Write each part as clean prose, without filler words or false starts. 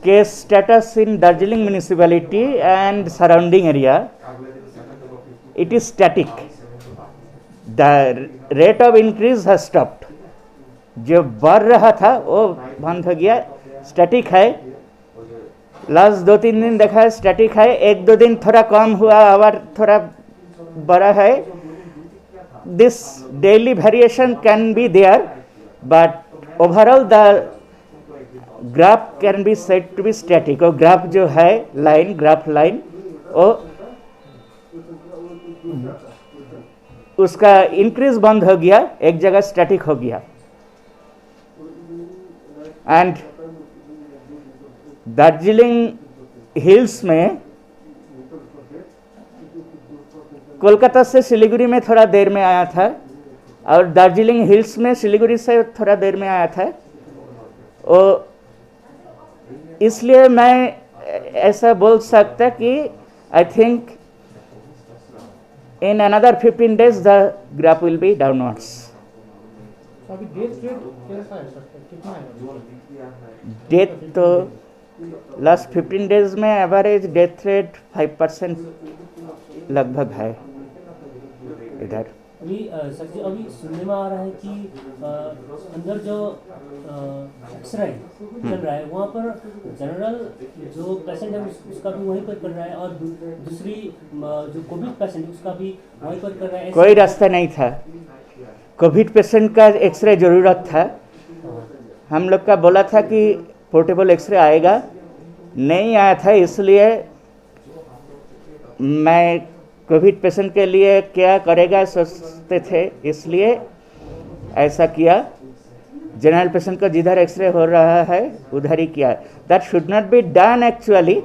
case status in Darjeeling municipality and surrounding area, it is static. The rate of increase has stopped. जो बढ़ रहा था वो बंद हो गया, स्टैटिक है. लास्ट 2-3 दिन देखा है स्टैटिक है, 1-2 दिन थोड़ा कम हुआ और थोड़ा बढ़ा है. This daily variation can be there, but overall the graph can be said to be static. और ग्राफ जो है लाइन, ग्राफ लाइन, वो उसका इंक्रीज बंद हो गया, एक जगह स्टैटिक हो गया. एंड दार्जिलिंग हिल्स में कोलकाता से सिलीगुड़ी में थोड़ा देर में आया था और दार्जिलिंग हिल्स में सिलीगुड़ी से थोड़ा देर में आया था. और इसलिए मैं ऐसा बोल सकता कि I think in another 15 days the graph will be downwards. अभी डेथ रेट कैसा है सर, कितना है? डेथ तो लास्ट 15 डेज में एवरेज डेथ रेट 5% लगभग है इधर. अभी सर जी अभी सुनने में आ रहा है कि अंदर जो एक्सरे चल रहा है वहाँ पर जनरल जो पेशेंट है उसका भी वहीं पर कर रहा है और दूसरी जो कोविड पेशेंट उसका भी वहीं पर कर रहा है. कोई रास्ता नहीं था. कोविड पेशेंट का एक्सरे ज़रूरत था. हम लोग का बोला था कि पोर्टेबल एक्सरे आएगा, नहीं आया था. इसलिए मैं कोविड पेशेंट के लिए क्या करेगा सोचते थे, इसलिए ऐसा किया. जनरल पेशेंट को जिधर एक्सरे हो रहा है उधर ही किया. That should not be done actually,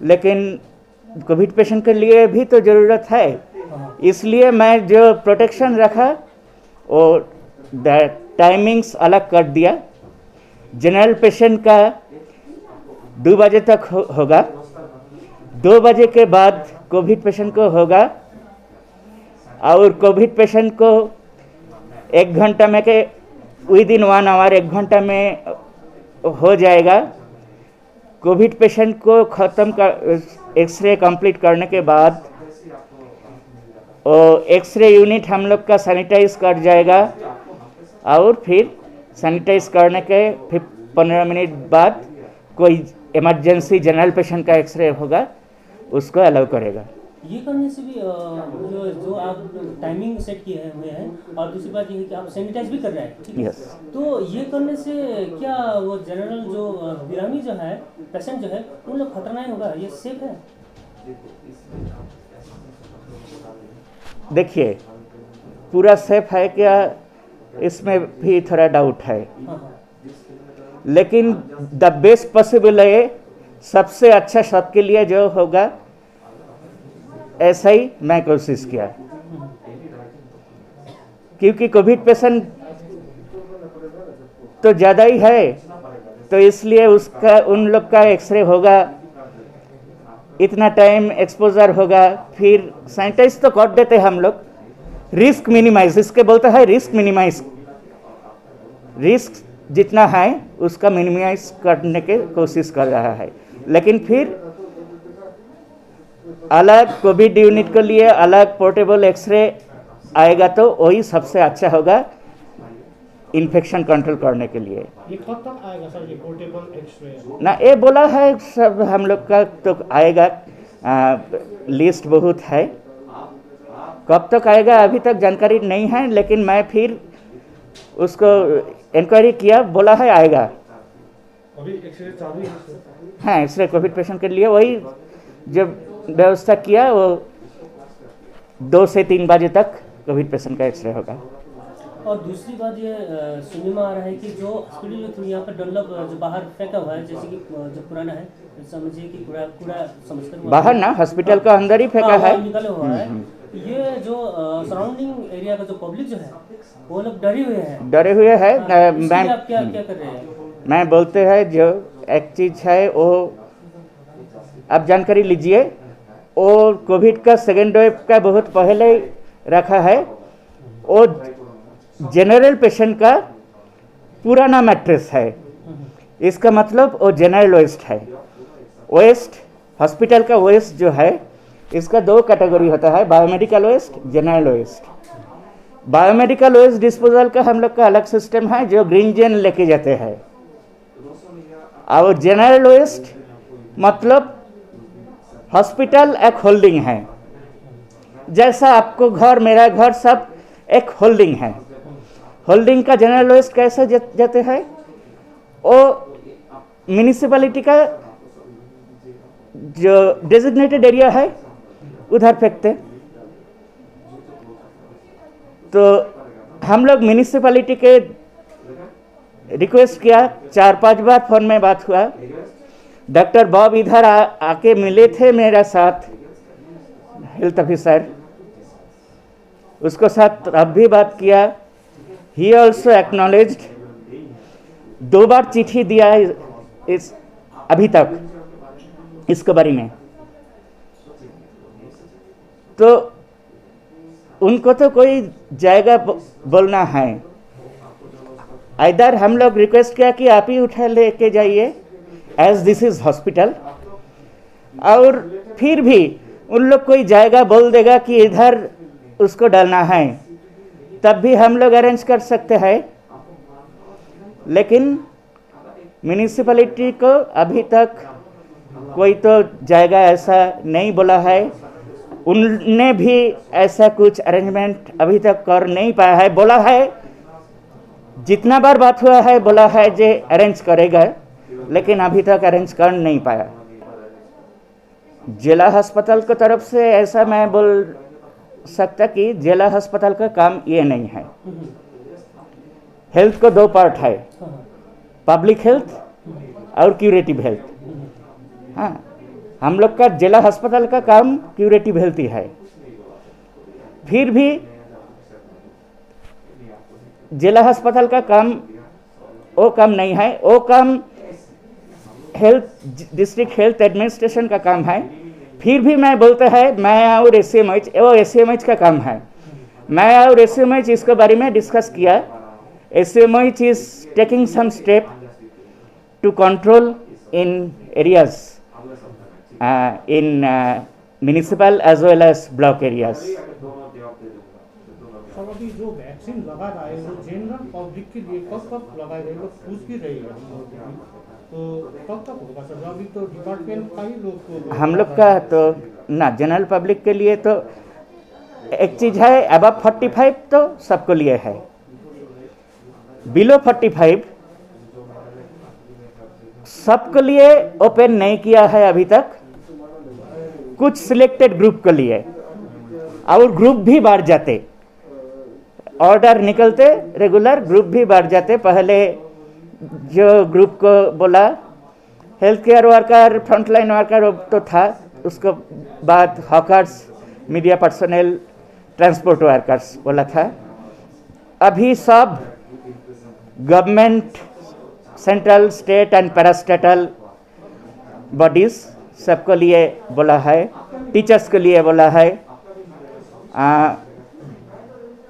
लेकिन कोविड पेशेंट के लिए भी तो ज़रूरत है. इसलिए मैं जो प्रोटेक्शन रखा वो टाइमिंग्स अलग कर दिया. जनरल पेशेंट का 2 बजे तक होगा, 2 बजे के बाद कोविड पेशेंट को होगा और कोविड पेशेंट को 1 घंटा में के विद इन 1 आवर 1 घंटा में हो जाएगा. कोविड पेशेंट को ख़त्म कर एक्सरे कंप्लीट करने के बाद एक्सरे यूनिट हम लोग का सैनिटाइज कर जाएगा और फिर सैनिटाइज करने के 15 मिनट बाद कोई इमरजेंसी जनरल पेशेंट का एक्सरे होगा उसको अलाउ करेगा. ये करने से भी जो आप टाइमिंग सेट किए हुए हैं और दूसरी बात ये है कि आप सैनिटाइज भी कर रहे हैं, ठीक है? Yes. तो ये करने से क्या वो जनरल जो बिरामी जो है पेशेंट जो है उन लोग खतरा नहीं होगा, ये सेफ है? देखिए पूरा सेफ है क्या, इसमें भी थोड़ा डाउट है. लेकिन द बेस्ट पॉसिबल है, सबसे अच्छा सबके लिए जो होगा ऐसा ही मैं कोशिश किया. क्योंकि कोविड पेशेंट तो ज़्यादा ही है, तो इसलिए उसका उन लोग का एक्सरे होगा, इतना टाइम एक्सपोजर होगा, फिर सैनिटाइज तो कर देते हम लोग. रिस्क मिनिमाइज, इसके बोलते हैं रिस्क मिनिमाइज. रिस्क जितना है उसका मिनिमाइज करने की कोशिश कर रहा है. लेकिन फिर अलग कोविड यूनिट के लिए अलग पोर्टेबल एक्सरे आएगा तो वही सबसे अच्छा होगा इन्फेक्शन कंट्रोल करने के लिए. ये कब तक आएगा सर ये पोर्टेबल एक्सरे? ना ये बोला है सब हम लोग का तो आएगा, लिस्ट बहुत है. कब तक आएगा अभी तक जानकारी नहीं है, लेकिन मैं फिर उसको इंक्वायरी किया, बोला है आएगा. अभी एक्सरे चालू है? हाँ, एक्सरे कोविड पेशेंट के लिए वही जब व्यवस्था किया वो 2 से 3 बजे तक कोविड पेशेंट का एक्सरे होगा. और दूसरी बात ये सुनने में आ रहा है कि जो हॉस्पिटल में यहाँ पर डनलप जो बाहर फेंका हुआ है, जैसे कि जो पुराना है, समझिए कि कूड़ा समझकर बाहर ना हॉस्पिटल का अंदर ही फेंका है, निकले हुआ है. ये जो सराउंडिंग एरिया का जो पब्लिक जो है वो लोग डरे हुए हैं. मैं आप क्या कर रहे हैं? मैं बोलते हैं जो एक चीज़ है वो आप जानकारी लीजिए. वो कोविड का सेकेंड वेव का बहुत पहले रखा है. वो जनरल पेशेंट का पुराना मैट्रेस है, इसका मतलब वो जनरल वेस्ट है। वेस्ट, हॉस्पिटल का वेस्ट जो है, इसका दो कैटेगरी होता है, biomedical waste, general waste. Biomedical waste disposal का हम लोग का अलग सिस्टम है जो ग्रीन जेन लेके जाते हैं। और जनरल वेस्ट मतलब हॉस्पिटल एक होल्डिंग है, जैसा आपको घर, मेरा घर, सब एक होल्डिंग है। होल्डिंग का जनरल वेस्ट कैसे जाते हैं, वो म्यूनिसिपैलिटी का जो डेजिग्नेटेड एरिया है उधर फेंकते। तो हम लोग म्यूनिसिपैलिटी के रिक्वेस्ट किया, 4-5 बार फोन में बात हुआ। डॉक्टर बॉब इधर आके मिले थे मेरा साथ, हेल्थ ऑफिसर, उसको साथ अब भी बात किया। ही ऑल्सो एक्नॉलेज्ड, 2 बार चिट्ठी दिया इस अभी तक इसके बारे में। तो उनको तो कोई जाएगा बोलना है। इधर हम लोग रिक्वेस्ट किया कि आप ही उठा लेके जाइए एज दिस इज हॉस्पिटल, और फिर भी उन लोग कोई जाएगा बोल देगा कि इधर उसको डालना है, तब भी हम लोग अरेंज कर सकते हैं। लेकिन म्यूनिसिपैलिटी को अभी तक कोई तो जाएगा ऐसा नहीं बोला है। उनने भी ऐसा कुछ अरेंजमेंट अभी तक कर नहीं पाया है। बोला है, जितना बार बात हुआ है बोला है जे अरेंज करेगा, लेकिन अभी तक अरेंज कर नहीं पाया। जिला अस्पताल की तरफ से ऐसा मैं बोल सकता कि जिला अस्पताल का काम ये नहीं है। हेल्थ को 2 पार्ट है, पब्लिक हेल्थ और क्यूरेटिव हेल्थ। हाँ, हम लोग का जिला अस्पताल का काम क्यूरेटिव हेल्थ ही है। फिर भी जिला अस्पताल का काम वो काम नहीं है, वो काम हेल्थ डिस्ट्रिक्ट हेल्थ एडमिनिस्ट्रेशन का काम है। फिर भी मैं बोलता है, मैं और एसएमएच, वो एसएमएच का काम है। मैं और एसएमएच इसके बारे में डिस्कस किया। SMH is taking some step to control in areas in municipal as well as block areas. सब अभी जो वैक्सीन लगा रहा है वो जनरल पब्लिक के लिए कब लगाएगा, लोग पूछ भी रहे हैं, तो कब तक होगा सर? अभी तो डिपार्टमेंट का ही लोग, हम लोग का तो ना, जनरल पब्लिक के लिए तो एक चीज है, अबव 45 तो सबको लिए है, बिलो 45 सबके लिए ओपन नहीं किया है अभी तक। कुछ सिलेक्टेड ग्रुप के लिए, और ग्रुप भी बढ़ जाते, ऑर्डर निकलते रेगुलर, ग्रुप भी बढ़ जाते। पहले जो ग्रुप को बोला health care worker, frontline worker तो था, उसको बाद hawkers, media personal, transport workers बोला था। अभी सब government, central, state and parastatal bodies सबको लिए बोला है, टीचर्स के लिए बोला है।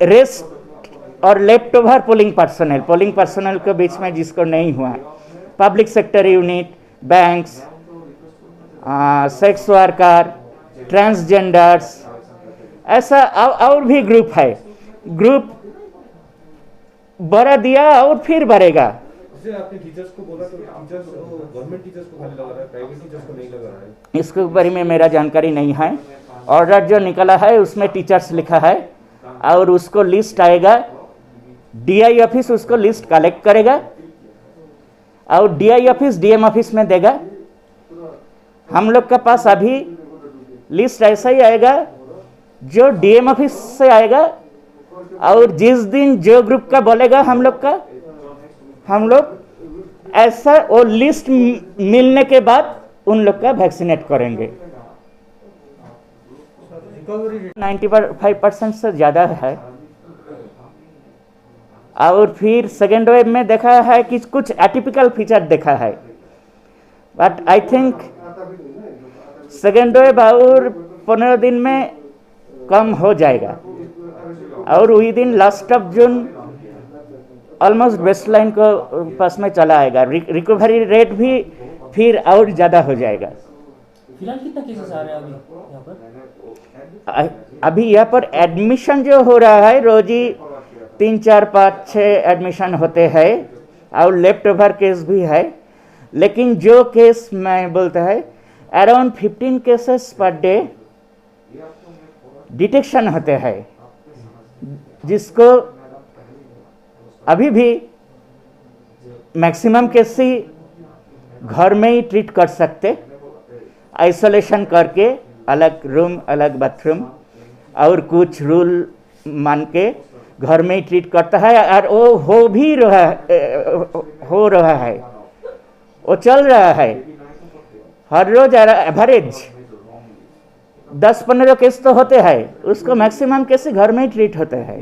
रेस्ट और लेफ्ट ओवर पोलिंग पर्सनल के बीच में जिसको नहीं हुआ, public sector unit, banks, sex worker, transgenders, ऐसा और भी ग्रुप है। ग्रुप बढ़ा दिया और फिर बढ़ेगा। जैसे आपने टीचर्स को बोला, तो टीचर्स गवर्नमेंट टीचर्स को खाली लगा रहा है, प्राइवेट टीचर्स को नहीं लगा रहा है। इसके बारे में मेरा जानकारी नहीं है। ऑर्डर जो निकला है उसमें टीचर्स लिखा है, और उसको लिस्ट आएगा, डीआई ऑफिस उसको लिस्ट कलेक्ट करेगा, और डीआई ऑफिस डीएम ऑफिस में देगा। हम लोग के पास अभी लिस्ट ऐसा ही आएगा जो डीएम ऑफिस से आएगा, और जिस दिन जो ग्रुप का बोलेगा हम लोग ऐसा वो लिस्ट मिलने के बाद उन लोग का वैक्सीनेट करेंगे। 95% से ज़्यादा है। और फिर सेकेंड वेव में देखा है कि कुछ एटिपिकल फीचर देखा है, but I think second wave और 15 दिन में कम हो जाएगा, और वही दिन last of June almost baseline को पास में चला आएगा। रिकवरी रेट भी फिर और ज़्यादा हो जाएगा। फिलहाल कितना केसेस आ रहे हैं अभी यहाँ पर? अभी यहाँ पर एडमिशन जो हो रहा है, रोजी 3, 4, 5, 6 एडमिशन होते हैं और लेफ्ट ओवर केस भी है। लेकिन जो केस मैं बोलता है around 15 cases per day detection होते हैं, जिसको अभी भी मैक्सिमम केस ही घर में ही ट्रीट कर सकते, आइसोलेशन करके अलग रूम अलग बाथरूम और कुछ रूल मान के घर में ही ट्रीट करता है। और वो हो रहा है, वो चल रहा है। हर रोज एवरेज 10-15 केस तो होते हैं, उसको मैक्सिमम केस घर में ही ट्रीट होते हैं।